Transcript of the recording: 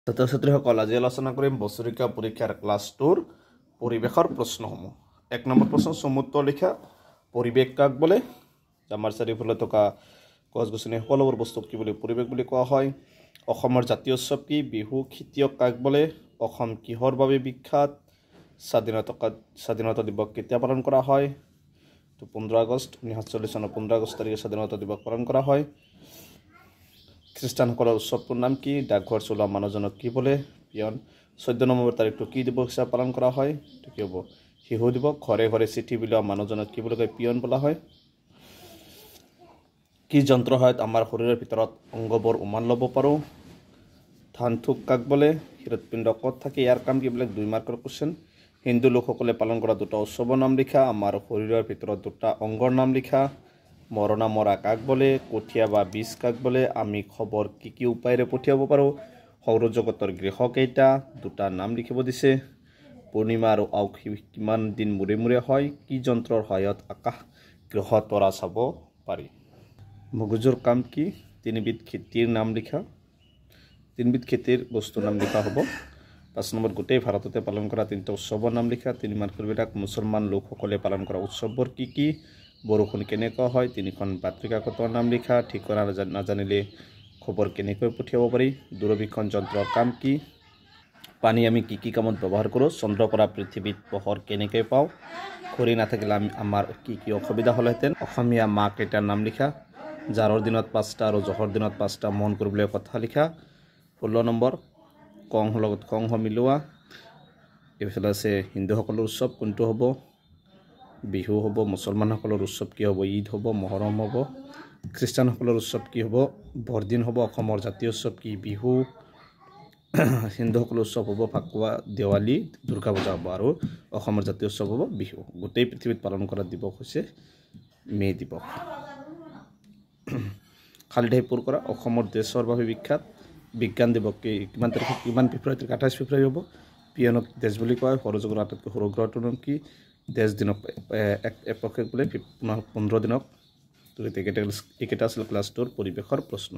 ছাত্ৰ-ছাত্ৰীসকল আজি আলোচনা কৰিম বছৰিকা পৰীক্ষাৰ ক্লাছ 2ৰ পৰিৱেশৰ প্ৰশ্নসমূহ। 1 নম্বৰ প্ৰশ্ন সমুদ্ৰ লিখা পৰিৱেশ কাক বোলে? আমাৰ চাৰিওফালে থকা গছ-গছনি সকলোবোৰ বস্তুক কি বুলি পৰিৱেশ বুলি কোৱা হয়। অসমৰ জাতীয় উৎসৱ কি? বিহু। খেতিয়ক কাক বোলে? অসম কিহৰ বাবে বিখ্যাত? স্বাধীনতা দিৱস কেতিয়া পালন কৰা হয়? 15 আগষ্ট 1947 চনৰ 15 আগষ্ট তাৰিখে স্বাধীনতা দিৱস পালন কৰা হয়। খ্ৰীষ্টানসকলৰ উৎসৱটোৰ নাম কি? ডাকঘৰ চলোৱা মানুহজনক কি বোলে? পিয়ন। 14 নৱেম্বৰ তাৰিখটো কি দিৱস হিচাপে পালন কৰা হয়? কি হ'ব? শিশু দিৱস। ঘৰে ঘৰে চিঠি বিলোৱা মানুহজনক কি বুলি কয়? পিয়ন বোলা হয়। কি যন্ত্ৰৰ সহায়ত আমাৰ শৰীৰৰ ভিতৰত অংগবোৰ উমান ল'ব পাৰোঁ? ধান থোক কাক বোলে? হৃদপিণ্ড ক'ত থাকে? ইয়াৰ কাম কি বোলে? 2 মাৰ্কৰ কুৱেশ্যন। হিন্দু লোকসকলে পালন কৰা দুটা উৎসৱৰ নাম লিখা। আমাৰ শৰীৰৰ ভিতৰত দুটা অংগৰ নাম লিখা। মৰণা মৰা কাক বোলে? কঠীয়া বা বীজ কাক বোলে? আমি খবৰ কি উপায়েৰে পঠিয়াব পাৰোঁ? সৌৰজগতৰ গৃহ কেইটা? দুটা নাম লিখিব দিছে। পূৰ্ণিমা আৰু আউসী কিমান দিন মূৰে মূৰে হয়? কি যন্ত্ৰৰ সহায়ত আকাশ গ্ৰহ তৰা চাব পাৰি? মগজুৰ কাম কি? 3বিধ খেতিৰ নাম লিখা। 3বিধ খেতিৰ বস্তুৰ নাম লিখা হ'ব। 5 নম্বৰ গোটেই ভাৰততে পালন কৰা 3টা উৎসৱৰ নাম লিখা। 3 মাৰ্কৰ বিলাক মুছলমান লোকসকলে পালন কৰা উৎসৱবোৰ কি কি? বৰষুণ কেনেকুৱা হয়? 3খন বাতৰিকাকতৰ নাম লিখা। ঠিকনা নাজানিলে খবৰ কেনেকৈ পঠিয়াব পাৰি? দূৰবীক্ষণ যন্ত্ৰৰ কাম কি? পানী আমি কি কামত ব্যৱহাৰ কৰোঁ? চন্দ্ৰৰ পৰা পৃথিৱীত পোহৰ কেনেকৈ পাওঁ? খৰি নাথাকিলে আমাৰ কি অসুবিধা হ'লহেঁতেন? অসমীয়া মাহ কেইটাৰ নাম লিখা। জাৰৰ দিনত 5টা আৰু জহৰ দিনত 5টা মন কৰিবলৈ কথা লিখা। 16 নম্বৰ কংহৰ লগত কংহ মিলোৱা। এইফালে আছে হিন্দুসকলৰ উৎসৱ কোনটো হ'ব? বিহু হ'ব। মুছলমানসকলৰ উৎসৱ কি হ'ব? ঈদ হ'ব। মহৰম হ'ব। খ্ৰীষ্টানসকলৰ উৎসৱ কি হ'ব? বৰদিন হ'ব। অসমৰ জাতীয় উৎসৱ কি? বিহু। হিন্দুসকলৰ উৎসৱ হ'ব ফাকুৱা, দেৱালী, দুৰ্গা পূজা হ'ব। আৰু অসমৰ জাতীয় উৎসৱ হ'ব বিহু। গোটেই পৃথিৱীত পালন কৰা দিৱস হৈছে মে' দিৱস। খালী ঠাই পূৰ কৰা। অসমৰ দেশৰ বাবে বিখ্যাত। বিজ্ঞান দিৱস কিমান তাৰিখে? কিমান ফেব্ৰুৱাৰী তাৰিখে? 28 ফেব্ৰুৱাৰী হ'ব। পিয়নক দেশ বুলি কয়। সৌৰজগতৰ আটাইতকৈ সৰু গ্ৰহটোৰ নাম কি? দেশ দিনক এপক্ষে বোলে 15 দিনক। এইকেইটা আছিল ক্লাছ 2ৰ পৰিৱেশৰ প্ৰশ্ন।